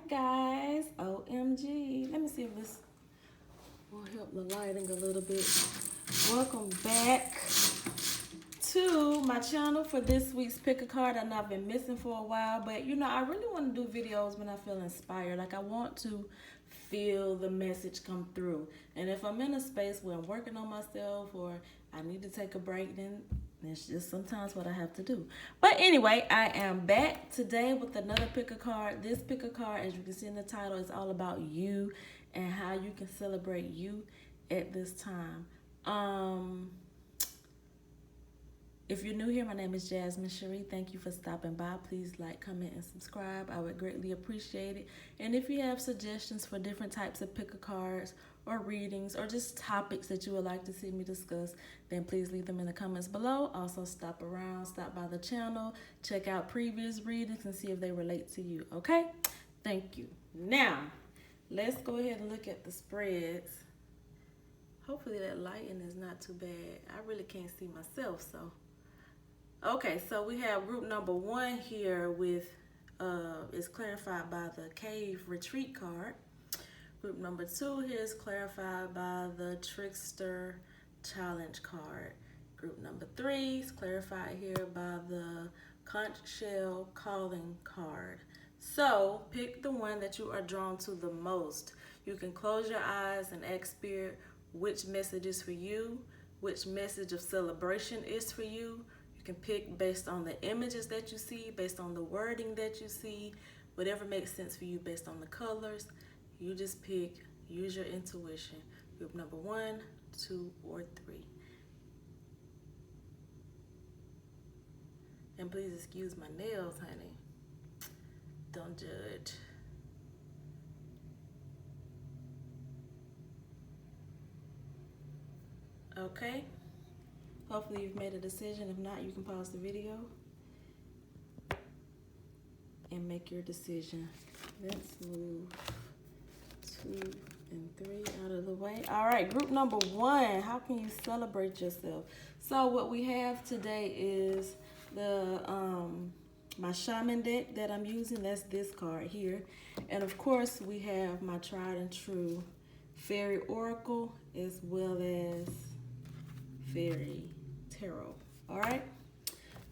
guys, OMG. Let me see if this will help the lighting a little bit. Welcome back to my channel for this week's pick a card. I know I've been missing for a while, but you know, I really want to do videos when I feel inspired. Like I want to feel the message come through. And if I'm in a space where I'm working on myself or I need to take a break, then it's just sometimes what I have to do. But anyway, I am back today with another pick a card. This pick a card, as you can see in the title, is all about you and how you can celebrate you at this time. If you're new here, my name is Jasmine Shiri. Thank you for stopping by. Please like, comment, and subscribe. I would greatly appreciate it. And if you have suggestions for different types of pick a cards or readings or just topics that you would like to see me discuss, then please leave them in the comments below. Also, stop by the channel, check out previous readings and see if they relate to you, okay? Thank you. Now, let's go ahead and look at the spreads. Hopefully that lighting is not too bad. I really can't see myself, so. Okay, so we have group number 1 here with, is clarified by the Cave Retreat card. Group number 2 here is clarified by the Trickster Challenge card. Group number 3 is clarified here by the Conch Shell Calling card. So pick the one that you are drawn to the most. You can close your eyes and ask Spirit which message is for you, which message of celebration is for you. You can pick based on the images that you see, based on the wording that you see, whatever makes sense for you based on the colors. You just pick, use your intuition. Group number 1, 2, or 3. And please excuse my nails, honey. Don't judge. Okay. Hopefully you've made a decision. If not, you can pause the video and make your decision. Let's move 2 and 3 out of the way. All right, group number 1, how can you celebrate yourself? So what we have today is the my shaman deck that I'm using. That's this card here. And of course we have my tried and true fairy oracle as well as fairy tarot. All right,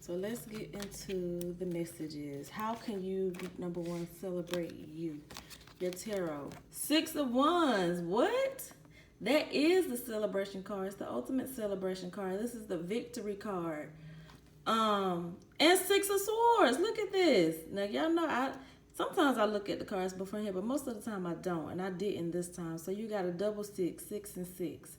so let's get into the messages. How can you, group number 1, celebrate you? Your tarot. 6 of Wands. What? That is the celebration card. It's the ultimate celebration card. This is the victory card. And 6 of Swords. Look at this. Now y'all know sometimes I look at the cards beforehand, but most of the time I don't, and I didn't this time. So you got a double 6, 6 and 6.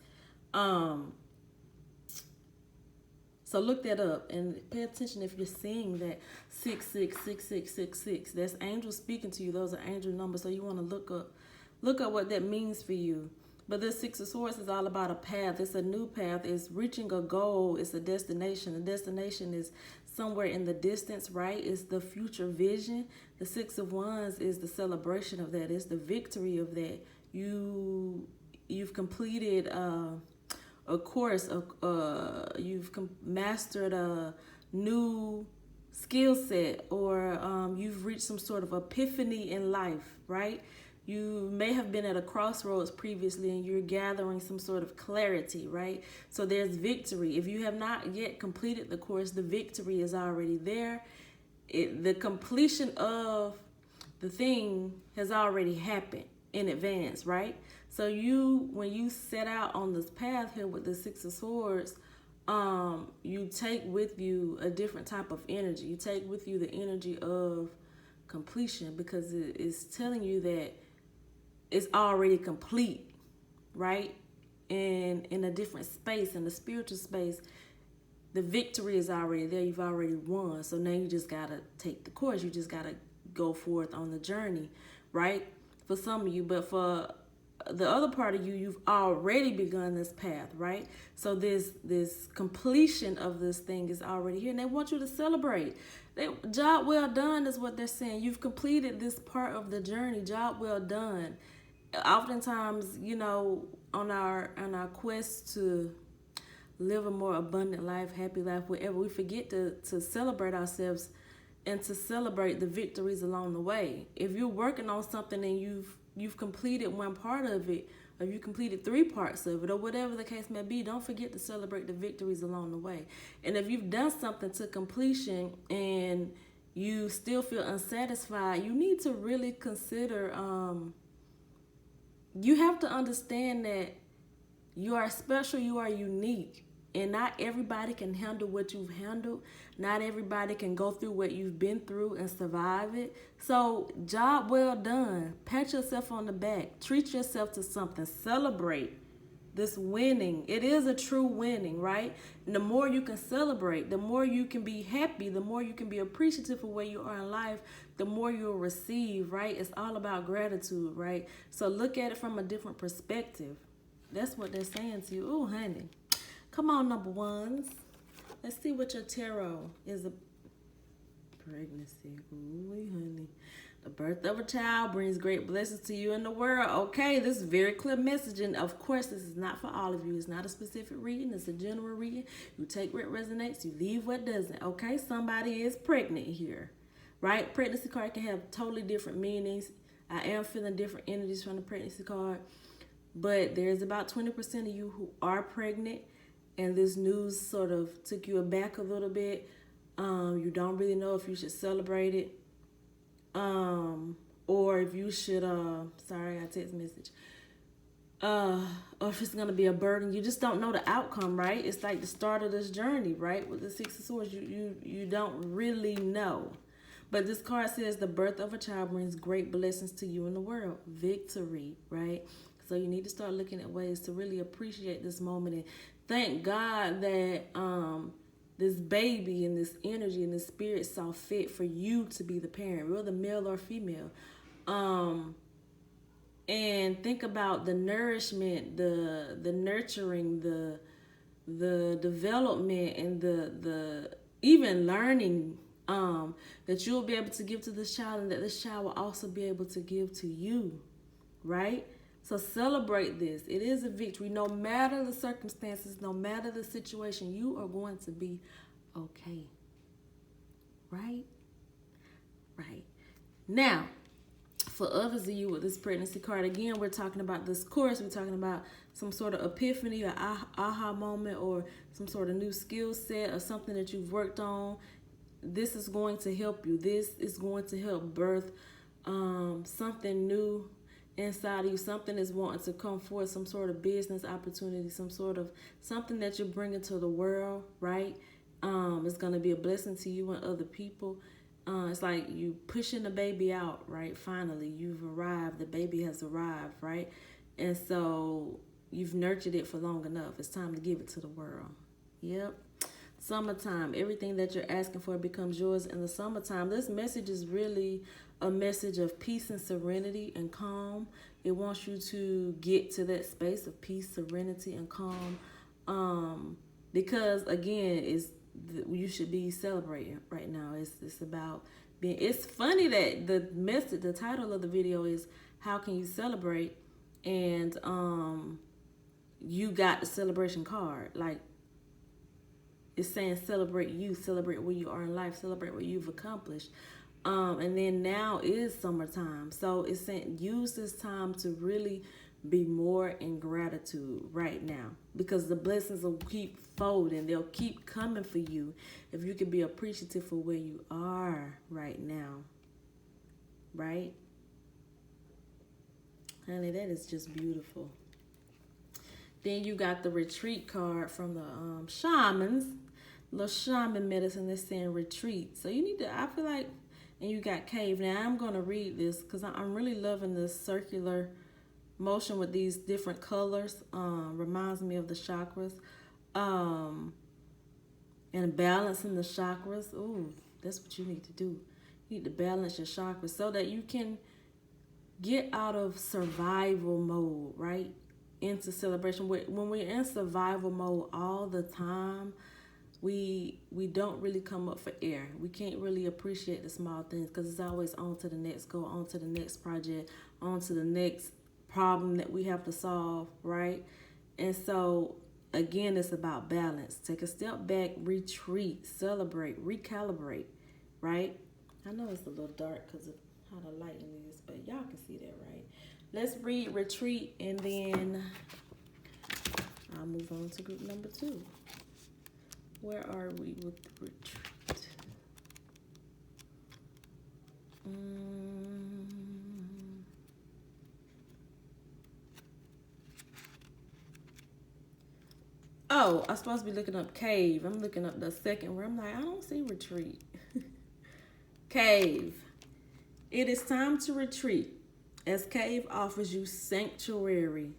So look that up and pay attention if you're seeing that 6, 6, 6, 6, 6, 6. That's angels speaking to you. Those are angel numbers. So you want to look up what that means for you. But this 6 of Swords is all about a path. It's a new path. It's reaching a goal. It's a destination. The destination is somewhere in the distance, right? It's the future vision. The 6 of Wands is the celebration of that. It's the victory of that. You've completed a course, you've mastered a new skill set, or you've reached some sort of epiphany in life, right? You may have been at a crossroads previously and you're gathering some sort of clarity, right? So there's victory. If you have not yet completed the course, the victory is already there. The completion of the thing has already happened in advance, right? So when you set out on this path here with the 6 of Swords, you take with you a different type of energy. You take with you the energy of completion, because it's telling you that it's already complete, right? And in a different space, in the spiritual space, the victory is already there. You've already won. So now you just got to take the course. You just got to go forth on the journey, right? For some of you, but for the other part of you, you've already begun this path, right? So this completion of this thing is already here, and they want you to celebrate. Job well done is what they're saying. You've completed this part of the journey. Job well done. Oftentimes, you know, on our quest to live a more abundant life, happy life, whatever, we forget to celebrate ourselves and to celebrate the victories along the way. If you're working on something and you've completed one part of it, or you completed 3 parts of it, or whatever the case may be, don't forget to celebrate the victories along the way. And if you've done something to completion and you still feel unsatisfied, you need to really consider, you have to understand that you are special, you are unique, and not everybody can handle what you've handled. Not everybody can go through what you've been through and survive it. So, job well done. Pat yourself on the back. Treat yourself to something. Celebrate this winning. It is a true winning, right? And the more you can celebrate, the more you can be happy, the more you can be appreciative of where you are in life, the more you'll receive, right? It's all about gratitude, right? So look at it from a different perspective. That's what they're saying to you. Oh, honey. Come on, number ones. Let's see what your tarot is. A pregnancy. Ooh, honey. The birth of a child brings great blessings to you in the world. Okay, this is very clear message. And of course, this is not for all of you. It's not a specific reading. It's a general reading. You take what resonates. You leave what doesn't. Okay, somebody is pregnant here, right? Pregnancy card can have totally different meanings. I am feeling different energies from the pregnancy card. But there's about 20% of you who are pregnant. And this news sort of took you aback a little bit. You don't really know if you should celebrate it. Or if you should, sorry, I text message. Or if it's going to be a burden. You just don't know the outcome, right? It's like the start of this journey, right? With the Six of Swords, you don't really know. But this card says the birth of a child brings great blessings to you in the world. Victory, right? So you need to start looking at ways to really appreciate this moment and thank God that this baby and this energy and this spirit saw fit for you to be the parent, whether male or female. And think about the nourishment, the nurturing, the development, and the even learning that you'll be able to give to this child, and that this child will also be able to give to you, right? So celebrate this. It is a victory. No matter the circumstances, no matter the situation, you are going to be okay. Right? Right. Now, for others of you with this pregnancy card, again, we're talking about this course. We're talking about some sort of epiphany or aha moment or some sort of new skill set or something that you've worked on. This is going to help you. This is going to help birth something new inside of you. Something is wanting to come forth, some sort of business opportunity, something that you're bringing to the world, right? It's going to be a blessing to you and other people. It's like you pushing the baby out, right? Finally, you've arrived. The baby has arrived, right? And so you've nurtured it for long enough. It's time to give it to the world. Yep. Summertime. Everything that you're asking for becomes yours in the summertime. This message is really a message of peace and serenity and calm. It wants you to get to that space of peace, serenity, and calm. Because again, you should be celebrating right now. It's about being. It's funny that the title of the video is "How Can You Celebrate?" and you got the celebration card. Like, it's saying celebrate you, celebrate where you are in life, celebrate what you've accomplished. And then now is summertime. So it's saying use this time to really be more in gratitude right now, because the blessings will keep folding. They'll keep coming for you if you can be appreciative for where you are right now. Right? Honey, that is just beautiful. Then you got the retreat card from the shamans. Little shaman medicine that's saying retreat. So you need to, I feel like, and you got cave. Now I'm going to read this because I'm really loving this circular motion with these different colors. Reminds me of the chakras. And balancing the chakras. Ooh, that's what you need to do. You need to balance your chakras so that you can get out of survival mode, right? Into celebration. When we're in survival mode all the time, we don't really come up for air. We can't really appreciate the small things because it's always on to the next goal, on to the next project, on to the next problem that we have to solve, right? And so, again, it's about balance. Take a step back, retreat, celebrate, recalibrate, right? I know it's a little dark because of how the lighting is, but y'all can see that, right? Let's read retreat, and then I'll move on to group number 2. Where are we with retreat? Oh, I'm supposed to be looking up cave. I'm looking up the second where I'm like, I don't see retreat. Cave. It is time to retreat, as cave offers you sanctuary.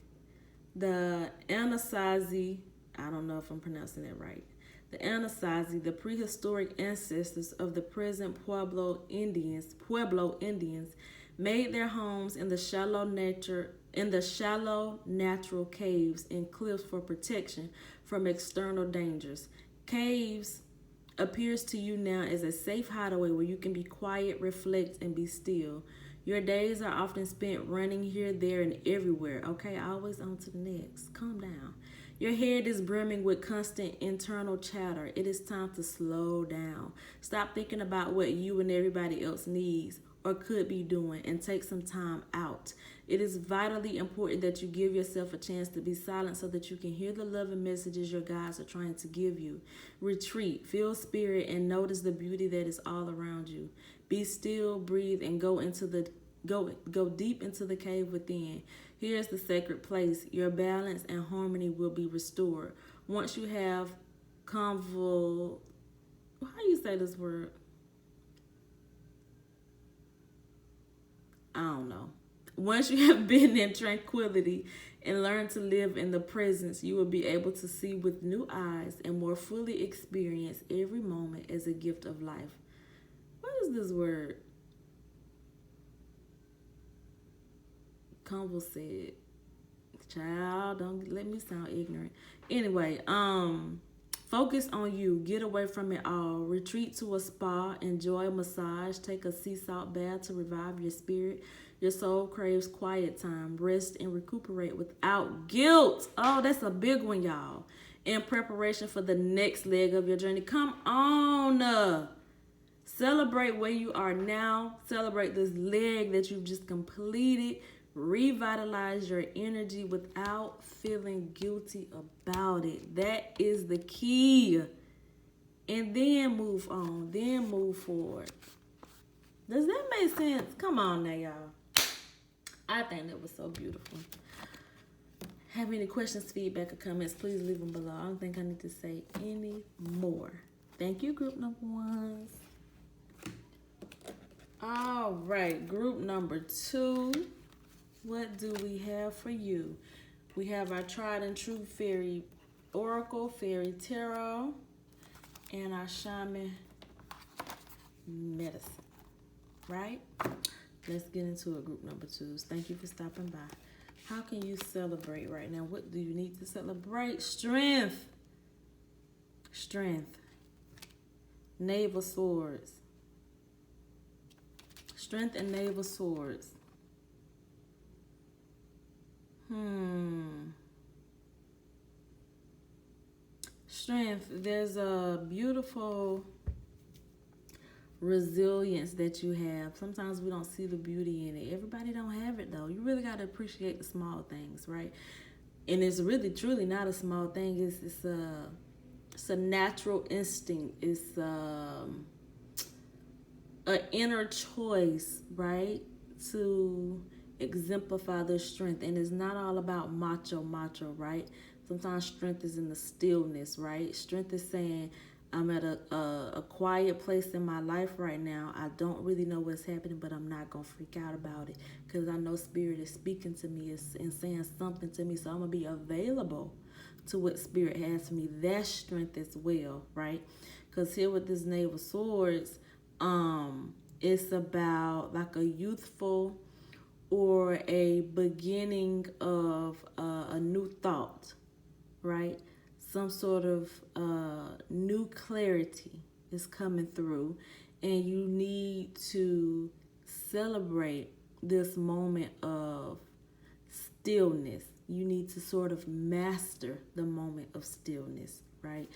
The Anasazi, I don't know if I'm pronouncing that right. The Anasazi, the prehistoric ancestors of the present Pueblo Indians, made their homes in the shallow natural caves and cliffs for protection from external dangers. Caves appears to you now as a safe hideaway where you can be quiet, reflect, and be still. Your days are often spent running here, there, and everywhere. Okay, always on to the next. Calm down. Your head is brimming with constant internal chatter. It is time to slow down. Stop thinking about what you and everybody else needs or could be doing, and take some time out. It is vitally important that you give yourself a chance to be silent so that you can hear the loving messages your guides are trying to give you. Retreat, feel spirit, and notice the beauty that is all around you. Be still, breathe, and go deep into the cave within. Here is the sacred place. Your balance and harmony will be restored. Once you have how do you say this word? I don't know. Once you have been in tranquility and learned to live in the presence, you will be able to see with new eyes and more fully experience every moment as a gift of life. What is this word? Convo said, child, don't let me sound ignorant. Anyway, focus on you. Get away from it all. Retreat to a spa. Enjoy a massage. Take a sea salt bath to revive your spirit. Your soul craves quiet time. Rest and recuperate without guilt. Oh, that's a big one, y'all. In preparation for the next leg of your journey. Come on. Celebrate where you are now. Celebrate this leg that you've just completed. Revitalize your energy without feeling guilty about it. That is the key. And then move on. Then move forward. Does that make sense? Come on now, y'all. I think that was so beautiful. Have any questions, feedback, or comments, please leave them below. I don't think I need to say any more. Thank you, group number 1. All right, group number 2. What do we have for you? We have our tried and true fairy oracle, fairy tarot, and our shaman medicine. Right? Let's get into it, group number 2. Thank you for stopping by. How can you celebrate right now? What do you need to celebrate? Strength. Strength. Knave of Swords. Strength and Knave of Swords. Strength. There's a beautiful resilience that you have. Sometimes we don't see the beauty in it. Everybody don't have it though. You really got to appreciate the small things, right? And it's really truly not a small thing. It's a natural instinct. It's an inner choice, right? To exemplify their strength. And it's not all about macho, right? Sometimes strength is in the stillness, right? Strength is saying, I'm at a quiet place in my life right now. I don't really know what's happening, but I'm not going to freak out about it because I know Spirit is speaking to me and saying something to me. So I'm going to be available to what Spirit has for me. That's strength as well, right? Because here with this Knave of Swords, it's about like a youthful or a beginning of a new thought, right? Some sort of new clarity is coming through, and you need to celebrate this moment of stillness. You need to sort of master the moment of stillness, right?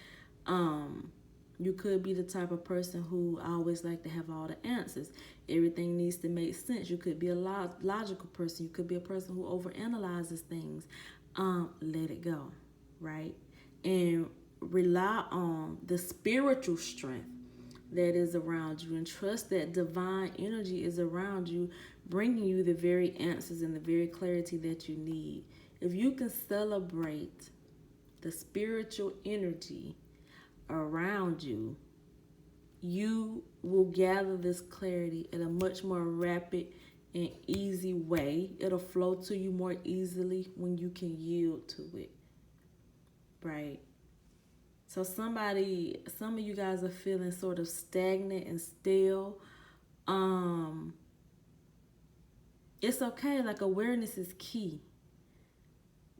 You could be the type of person who always like to have all the answers. Everything needs to make sense. You could be a logical person. You could be a person who overanalyzes things. Let it go, right? And rely on the spiritual strength that is around you, and trust that divine energy is around you, bringing you the very answers and the very clarity that you need. If you can celebrate the spiritual energy around you, you will gather this clarity in a much more rapid and easy way. It'll flow to you more easily when you can yield to it, right? So some of you guys are feeling sort of stagnant and still. It's okay, like awareness is key.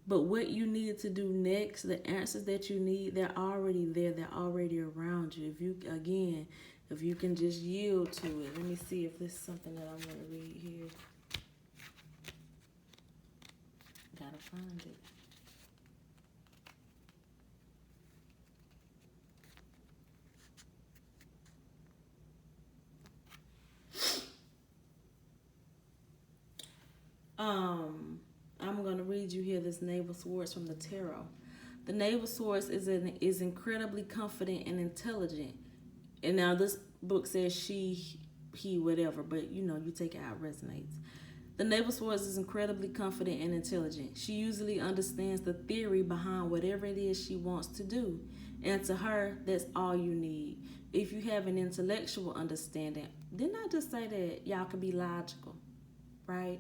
But what you need to do next, the answers that you need, they're already there. They're already around you. If you can just yield to it. Let me see if this is something that I want to read here. Gotta find it. I'm going to read you here this Knave of Swords from the Tarot. The Knave of Swords is incredibly confident and intelligent. And now this book says she, he, whatever, but you take it how it resonates. The Knave of Swords is incredibly confident and intelligent. She usually understands the theory behind whatever it is she wants to do. And to her, that's all you need. If you have an intellectual understanding, didn't I just say that y'all can be logical, right?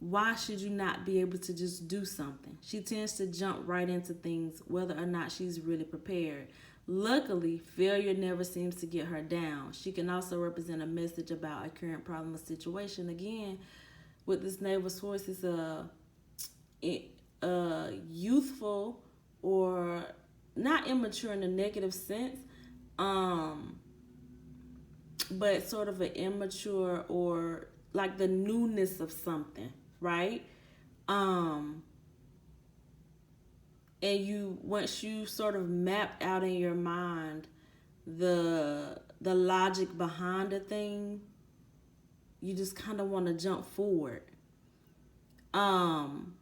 Why should you not be able to just do something? She tends to jump right into things, whether or not she's really prepared. Luckily, failure never seems to get her down. She can also represent a message about a current problem or situation. Again, with this Knave of Swords, it's a youthful, or not immature in a negative sense, but sort of an immature, or like the newness of something, right? And once you sort of mapped out in your mind the logic behind the thing, you just kind of want to jump forward. And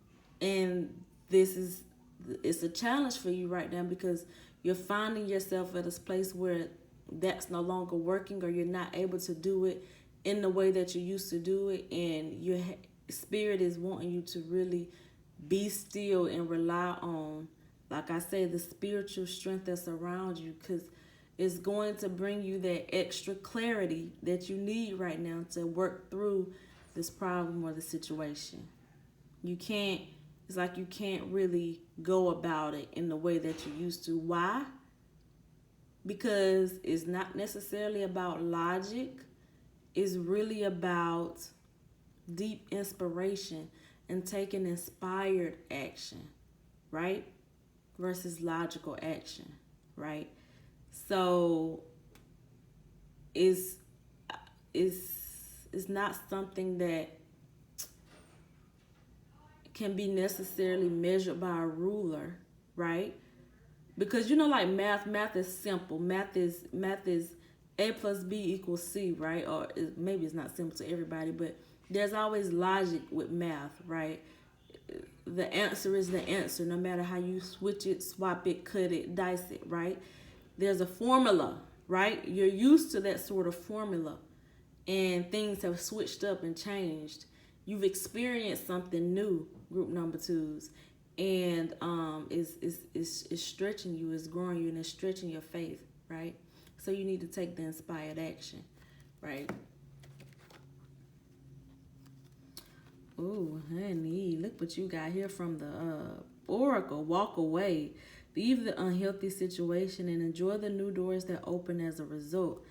it's a challenge for you right now, because you're finding yourself at a place where that's no longer working, or you're not able to do it in the way that you used to do it, and your spirit is wanting you to really be still and rely on, like I say, the spiritual strength that's around you, because it's going to bring you that extra clarity that you need right now to work through this problem or the situation. It's like you can't really go about it in the way that you used to. Why? Because it's not necessarily about logic. It's really about deep inspiration and taking inspired action, right? Versus logical action, right? So it's not something that can be necessarily measured by a ruler, right? Because like math is simple. Math is A plus B equals C, right? Or maybe it's not simple to everybody, but there's always logic with math, right? The answer is the answer, no matter how you switch it, swap it, cut it, dice it, right? There's a formula, right? You're used to that sort of formula, and things have switched up and changed. You've experienced something new, group number twos, and it's stretching you, it's growing you, and it's stretching your faith, right? So you need to take the inspired action, right? Ooh, honey, look what you got here from the Oracle. Walk away. Leave the unhealthy situation and enjoy the new doors that open as a result.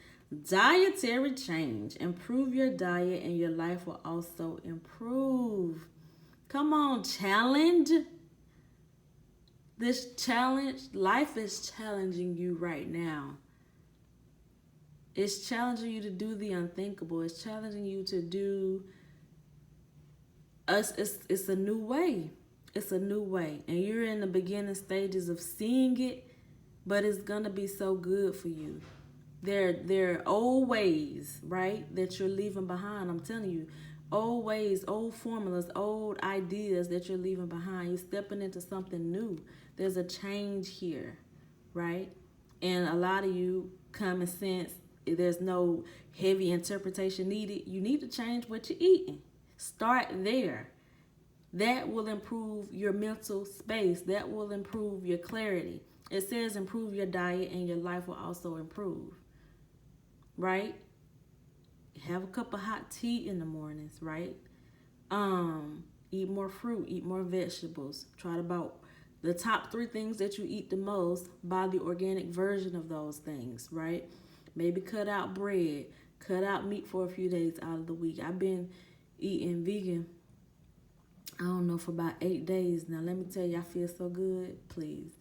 Dietary change. Improve your diet and your life will also improve. Come on, challenge. This challenge, life is challenging you right now. It's challenging you to do the unthinkable. It's challenging you to do it's a new way. It's a new way. And you're in the beginning stages of seeing it but it's gonna be so good for you. There are old ways, right, that you're leaving behind. I'm telling you, old ways, old formulas, old ideas that you're leaving behind. You're stepping into something new. There's a change here, right? And a lot of you, common sense, there's no heavy interpretation needed. You need to change what you're eating. Start there. That will improve your mental space. That will improve your clarity. It says improve your diet and your life will also improve. Right? Have a cup of hot tea in the mornings, right? Eat more fruit, eat more vegetables. Try to about the top 3 things that you eat the most, buy the organic version of those things, right? Maybe cut out bread, cut out meat for a few days out of the week. I've been eating vegan, I don't know, for about 8 days now. Let me tell you, I feel so good, please.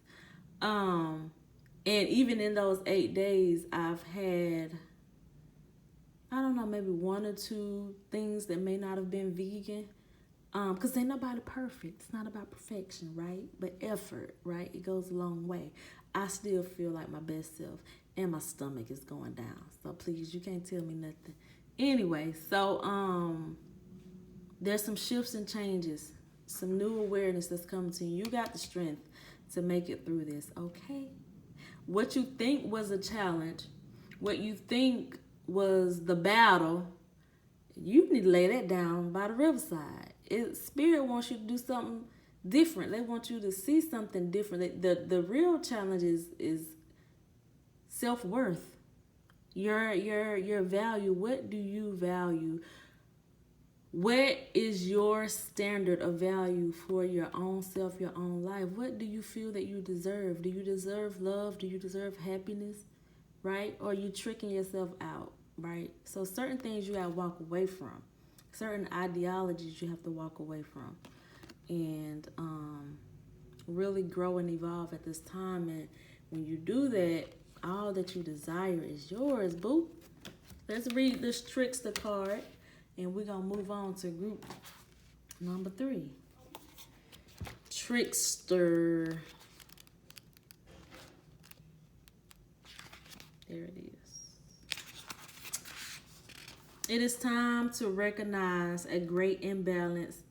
And even in those 8 days, I've had, I don't know, maybe 1 or 2 things that may not have been vegan. Because ain't nobody perfect. It's not about perfection, right? But effort, right? It goes a long way. I still feel like my best self. And my stomach is going down. So please, you can't tell me nothing. Anyway, so there's some shifts and changes. Some new awareness that's coming to you. You got the strength to make it through this, okay? What you think was a challenge, what you think was the battle, you need to lay that down by the riverside. Spirit wants you to do something different. They want you to see something different. The real challenge is self-worth. Your value. What do you value? What is your standard of value for your own self, your own life? What do you feel that you deserve? Do you deserve love? Do you deserve happiness? Right? Or are you tricking yourself out? Right? So certain things you gotta walk away from. Certain ideologies you have to walk away from. And really grow and evolve at this time. And when you do that, all that you desire is yours, boo. Let's read this trickster card. And we're going to move on to group number 3. Trickster. There it is. It is time to recognize a great imbalance.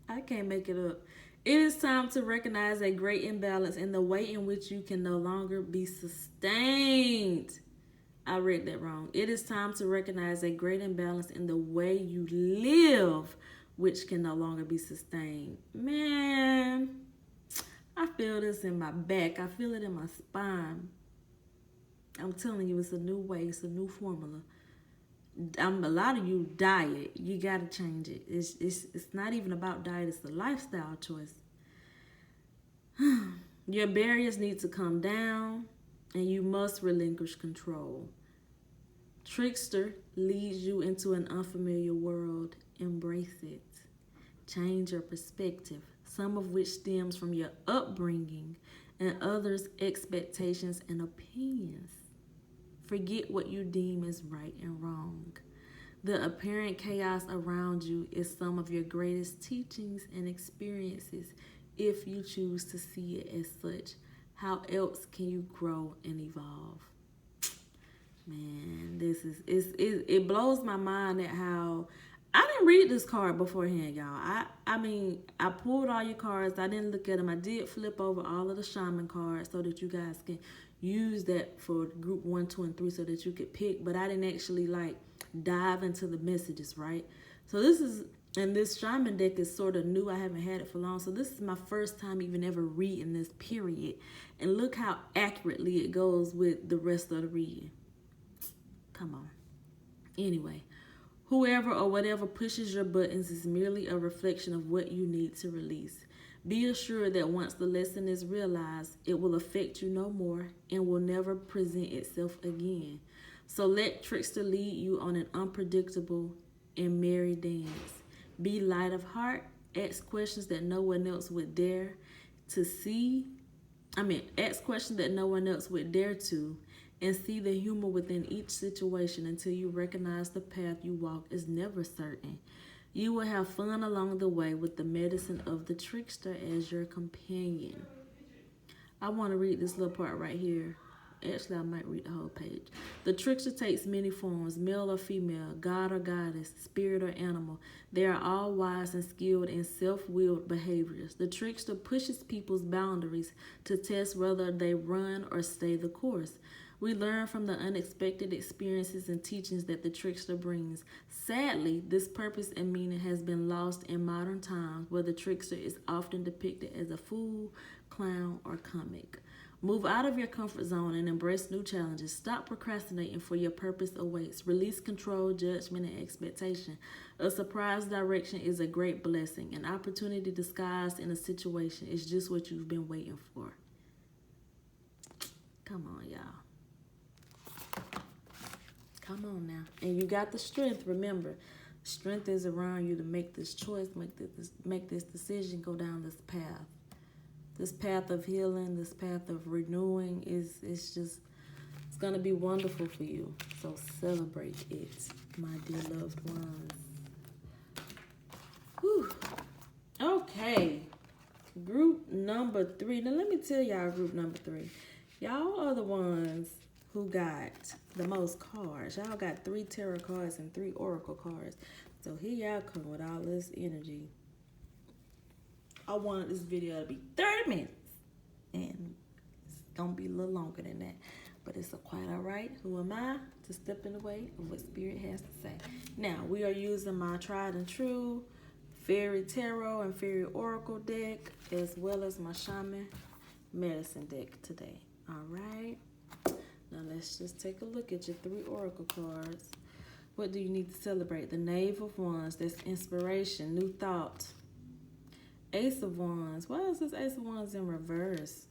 I can't make it up. It is time to recognize a great imbalance in the way in which you can no longer be sustained. I read that wrong. It is time to recognize a great imbalance in the way you live, which can no longer be sustained. Man, I feel this in my back. I feel it in my spine. I'm telling you, it's a new way. It's a new formula. A lot of you diet. You got to change it. It's not even about diet. It's a lifestyle choice. Your barriers need to come down. And you must relinquish control. Trickster leads you into an unfamiliar world. Embrace it. Change your perspective, some of which stems from your upbringing and others' expectations and opinions. Forget what you deem as right and wrong. The apparent chaos around you is some of your greatest teachings and experiences if you choose to see it as such. How else can you grow and evolve? Man, it blows my mind at how I didn't read this card beforehand, y'all. I mean, I pulled all your cards. I didn't look at them. I did flip over all of the shaman cards so that you guys can use that for group 1, 2, and 3 so that you could pick. But I didn't actually dive into the messages, right? So this shaman deck is sort of new. I haven't had it for long. So this is my first time even ever reading this, period. And look how accurately it goes with the rest of the reading. Come on. Anyway, whoever or whatever pushes your buttons is merely a reflection of what you need to release. Be assured that once the lesson is realized, it will affect you no more and will never present itself again. So let Trickster lead you on an unpredictable and merry dance. Be light of heart. Ask questions that no one else would dare to ask questions that no one else would dare to, and see the humor within each situation until you recognize the path you walk is never certain. You will have fun along the way with the medicine of the trickster as your companion. I want to read this little part right here. Actually, I might read the whole page. The trickster takes many forms, male or female, god or goddess, spirit or animal. They are all wise and skilled in self-willed behaviors. The trickster pushes people's boundaries to test whether they run or stay the course. We learn from the unexpected experiences and teachings that the trickster brings. Sadly, this purpose and meaning has been lost in modern times, where the trickster is often depicted as a fool, clown, or comic. Move out of your comfort zone and embrace new challenges. Stop procrastinating, for your purpose awaits. Release control, judgment, and expectation. A surprise direction is a great blessing. An opportunity disguised in a situation is just what you've been waiting for. Come on, y'all. Come on now. And you got the strength. Remember, strength is around you to make this choice, make this decision, go down this path. This path of healing, this path of renewing it's going to be wonderful for you. So celebrate it, my dear loved ones. Whew. Okay. Group number 3. Now let me tell y'all group number 3. Y'all are the ones who got the most cards. Y'all got 3 tarot cards and 3 oracle cards. So here y'all come with all this energy. I wanted this video to be 30 minutes. And it's going to be a little longer than that. But it's quite all right. Who am I to step in the way of what Spirit has to say? Now, we are using my tried and true Fairy Tarot and Fairy Oracle deck, as well as my Shaman Medicine deck today. All right. Now, let's just take a look at your 3 Oracle cards. What do you need to celebrate? The Knave of Wands. That's inspiration, new thought. Ace of Wands. Why is this Ace of Wands in reverse?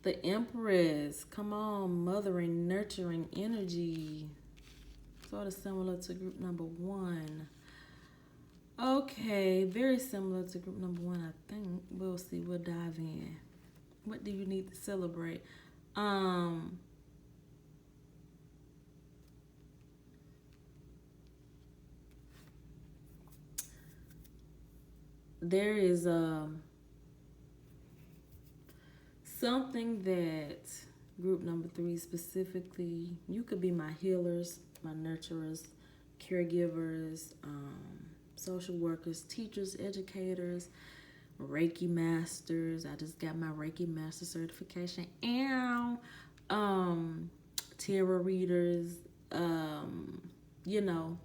The Empress. Come on, mothering, nurturing energy. Sort of similar to group number 1. Okay, very similar to group number 1, I think. We'll see. We'll dive in. What do you need to celebrate? There is something that group number 3 specifically, you could be my healers, my nurturers, caregivers, social workers, teachers, educators, Reiki masters. I just got my Reiki master certification. And tarot readers, you know,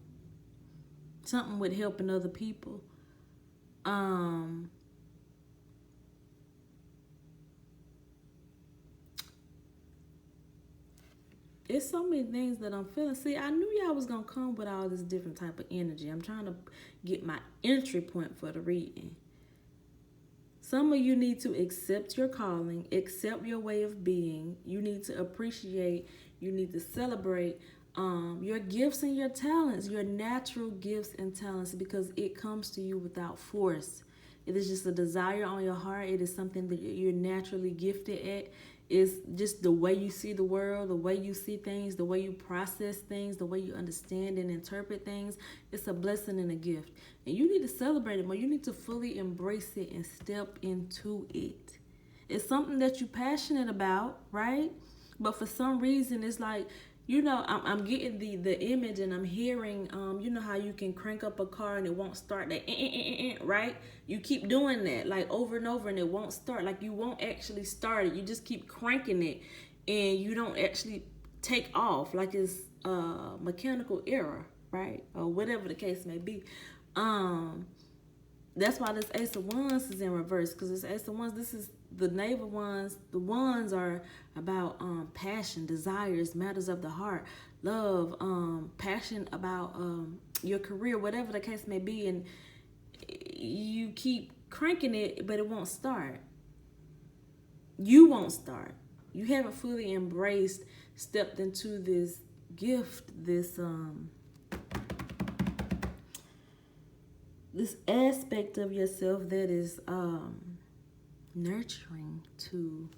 something with helping other people. It's so many things that I'm feeling. See, I knew y'all was gonna come with all this different type of energy. I'm trying to get my entry point for the reading. Some of you need to accept your calling, accept your way of being. You need to appreciate, you need to celebrate your gifts and your talents, your natural gifts and talents, because it comes to you without force. It is just a desire on your heart. It is something that you're naturally gifted at. It's just the way you see the world, the way you see things, the way you process things, the way you understand and interpret things. It's a blessing and a gift. And you need to celebrate it more. You need to fully embrace it and step into it. It's something that you're passionate about, right? But for some reason, it's like, you know, I'm getting the image, and I'm hearing, you know how you can crank up a car and it won't start, that right? You keep doing that like over and over and it won't start. Like you won't actually start it. You just keep cranking it and you don't actually take off, like it's mechanical error, right? Or whatever the case may be. That's why this Ace of Wands is in reverse, because this Ace of Wands, this is the Knave of Wands. The Wands are about passion, desires, matters of the heart, love, passion about your career, whatever the case may be, and you keep cranking it, but it won't start. You won't start. You haven't fully embraced, stepped into this gift, this aspect of yourself that is nurturing to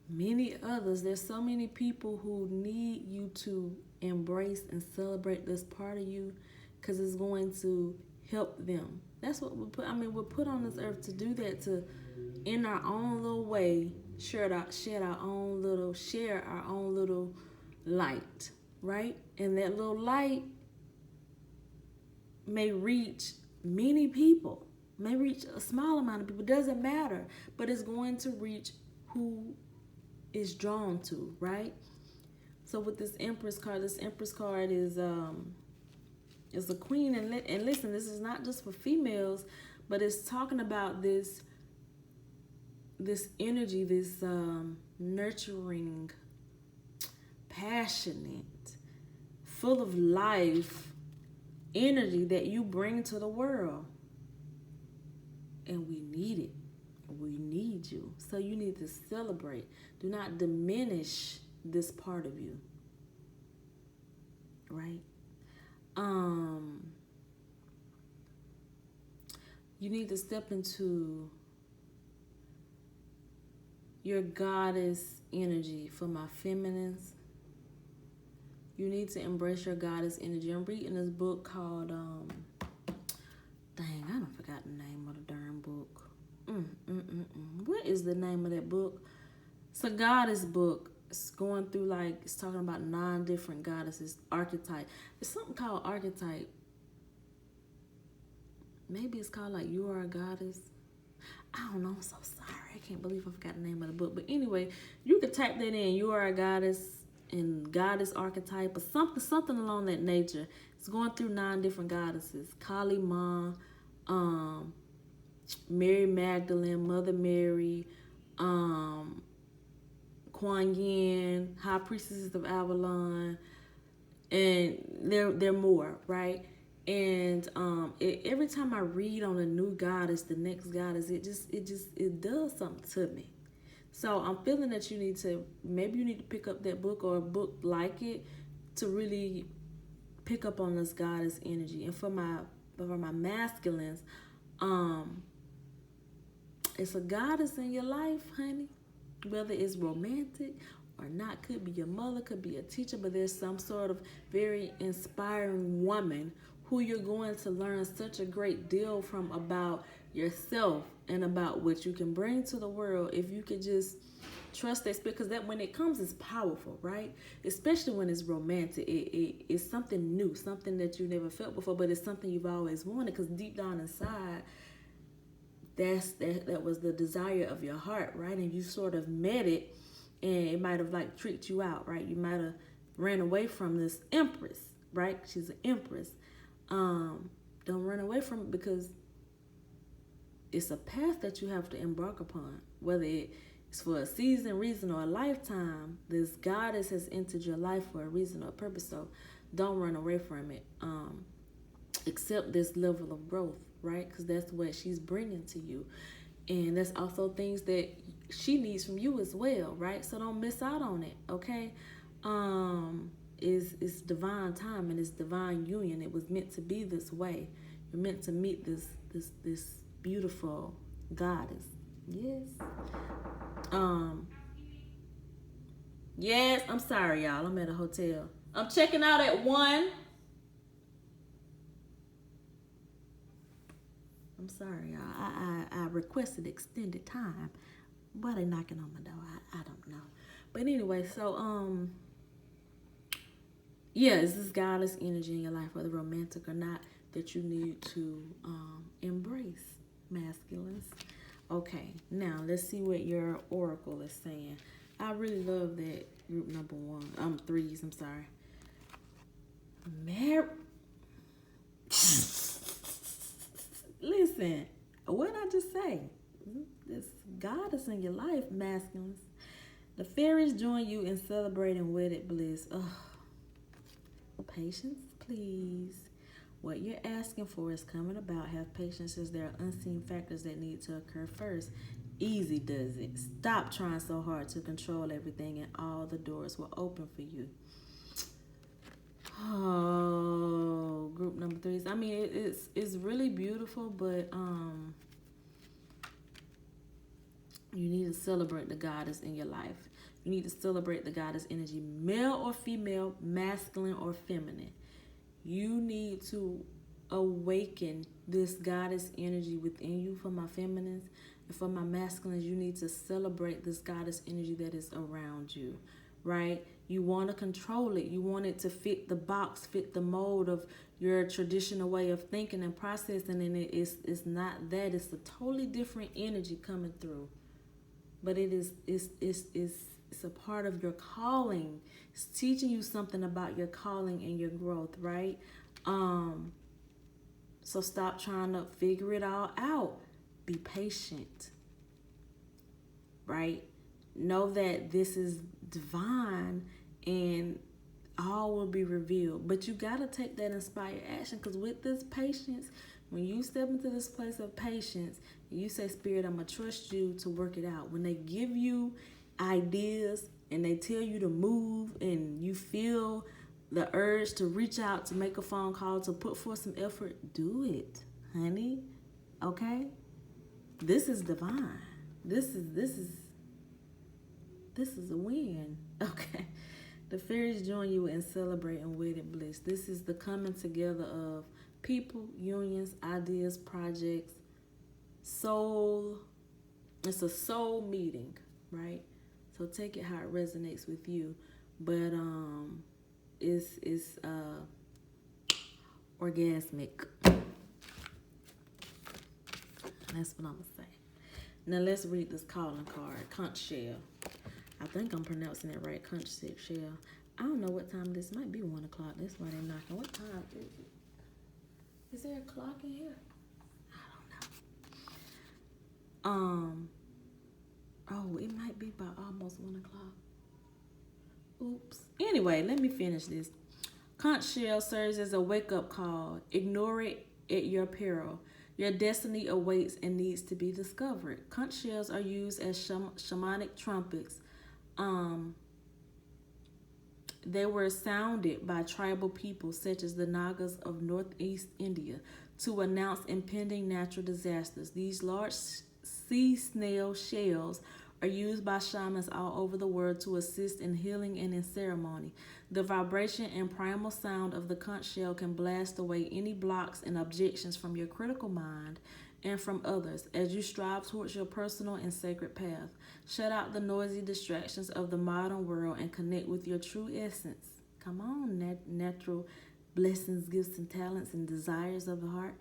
many others. There's so many people who need you to embrace and celebrate this part of you, because it's going to help them. That's what we put. I mean, we're put on this earth to do that, to, in our own little way, share our own little light, right? And that little light may reach many people, may reach a small amount of people. Doesn't matter, but it's going to reach who is drawn to, right? So with this Empress card is a queen, and listen, this is not just for females, but it's talking about this energy, this nurturing, passionate, full of life energy that you bring to the world. And we need it. We need you. So you need to celebrate. Do not diminish this part of you. Right? You need to step into your goddess energy. For my feminines, you need to embrace your goddess energy. I'm reading this book called dang, I don't forgot the name of the darn book. What is the name of that book? It's a goddess book. It's going through, like, it's talking about 9 different goddesses, archetype. It's something called archetype. Maybe it's called, like, You Are a Goddess. I don't know. I'm so sorry. I can't believe I forgot the name of the book. But anyway, you can type that in. You Are a Goddess and goddess archetype, or something along that nature. It's going through 9 different goddesses. Kali Ma, Mary Magdalene, Mother Mary, Kuan Yin, High Priestesses of Avalon, and there more, right? And every time I read on a new goddess, the next goddess, it does something to me. So I'm feeling that you need to pick up that book or a book like it to really pick up on this goddess energy. And for my masculines, it's a goddess in your life, honey. Whether it's romantic or not, could be your mother, could be a teacher, but there's some sort of very inspiring woman who you're going to learn such a great deal from about yourself and about what you can bring to the world if you could just trust that spirit, because that when it comes, it's powerful, right? Especially when it's romantic. It's something new, something that you never felt before, but it's something you've always wanted, because deep down inside, that was the desire of your heart, right? And you sort of met it, and it might have like tricked you out, right? You might have ran away from this empress, right? She's an empress. Don't run away from it, because it's a path that you have to embark upon, whether it's for a season, reason, or a lifetime. This goddess has entered your life for a reason or a purpose, so don't run away from it. Accept this level of growth, right? Because that's what she's bringing to you, and that's also things that she needs from you as well, right? So don't miss out on it, okay? It's divine time and it's divine union. It was meant to be this way. You're meant to meet this beautiful goddess. Yes. Yes, I'm sorry, y'all. I'm at a hotel. I'm checking out at 1. I'm sorry, y'all. I requested extended time. Why they knocking on my door? I don't know. But anyway, so yeah, it's this goddess energy in your life, whether romantic or not, that you need to embrace, masculines. Okay, now let's see what your oracle is saying. I really love that group number 1. 3s, I'm sorry. Listen, what did I just say? This goddess in your life, masculines. The fairies join you in celebrating wedded bliss. Ugh. Patience, please. What you're asking for is coming about. Have patience, as there are unseen factors that need to occur first. Easy does it. Stop trying so hard to control everything, and all the doors will open for you. Oh, group number 3s. I mean, it's really beautiful, but you need to celebrate the goddess in your life. You need to celebrate the goddess energy, male or female, masculine or feminine. You need to awaken this goddess energy within you. For my feminines and for my masculines, you need to celebrate this goddess energy that is around you, right? You want to control it. You want it to fit the box, fit the mold of your traditional way of thinking and processing, and it's not that. It's a totally different energy coming through. But it's a part of your calling. It's teaching you something about your calling and your growth, right? So stop trying to figure it all out. Be patient, right? Know that this is divine and all will be revealed. But you got to take that inspired action, because with this patience, when you step into this place of patience, you say, Spirit, I'm going to trust you to work it out. When they give you ideas and they tell you to move and you feel the urge to reach out, to make a phone call, to put forth some effort, do it, honey. Okay? This is divine. This is a win. Okay? The fairies join you in celebrating wedded bliss. This is the coming together of people, unions, ideas, projects, soul. It's a soul meeting, right? So take it how it resonates with you. But it's orgasmic. That's what I'm gonna say. Now let's read this calling card. Conch shell. I think I'm pronouncing it right. Conch shell. I don't know what time this might be. 1 o'clock. That's why they're knocking. What time is it? Is there a clock in here? I don't know. Oh, it might be by almost 1 o'clock. Oops. Anyway, let me finish this. Conch shell serves as a wake-up call. Ignore it at your peril. Your destiny awaits and needs to be discovered. Conch shells are used as shamanic trumpets. They were sounded by tribal people such as the Nagas of northeast India to announce impending natural disasters. These large sea snail shells are used by shamans all over the world to assist in healing and in ceremony. The vibration and primal sound of the conch shell can blast away any blocks and objections from your critical mind and from others as you strive towards your personal and sacred path. Shut out the noisy distractions of the modern world and connect with your true essence. Come on, natural blessings, gifts, and talents and desires of the heart.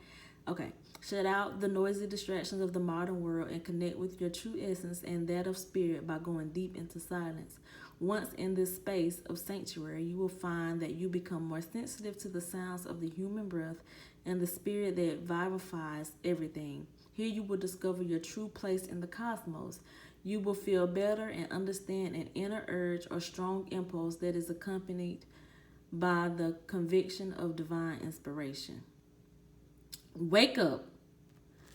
Okay, shut out the noisy distractions of the modern world and connect with your true essence and that of spirit by going deep into silence. Once in this space of sanctuary, you will find that you become more sensitive to the sounds of the human breath and the spirit that vivifies everything. Here you will discover your true place in the cosmos. You will feel better and understand an inner urge or strong impulse that is accompanied by the conviction of divine inspiration. Wake up.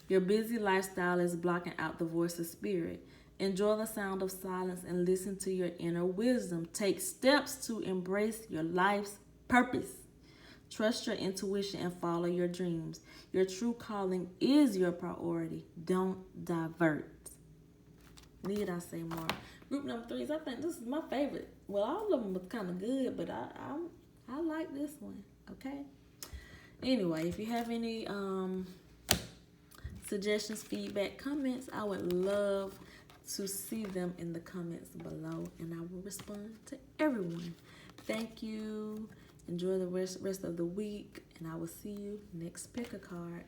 Your busy lifestyle is blocking out the voice of spirit. Enjoy the sound of silence and listen to your inner wisdom. Take steps to embrace your life's purpose. Trust your intuition and follow your dreams. Your true calling is your priority. Don't divert. Need I say more? Group number 3s, I think this is my favorite. Well, all of them was kind of good, but I like this one. Okay. Anyway, if you have any suggestions, feedback, comments, I would love to see them in the comments below, and I will respond to everyone. Thank you. Enjoy the rest of the week, and I will see you next pick a card.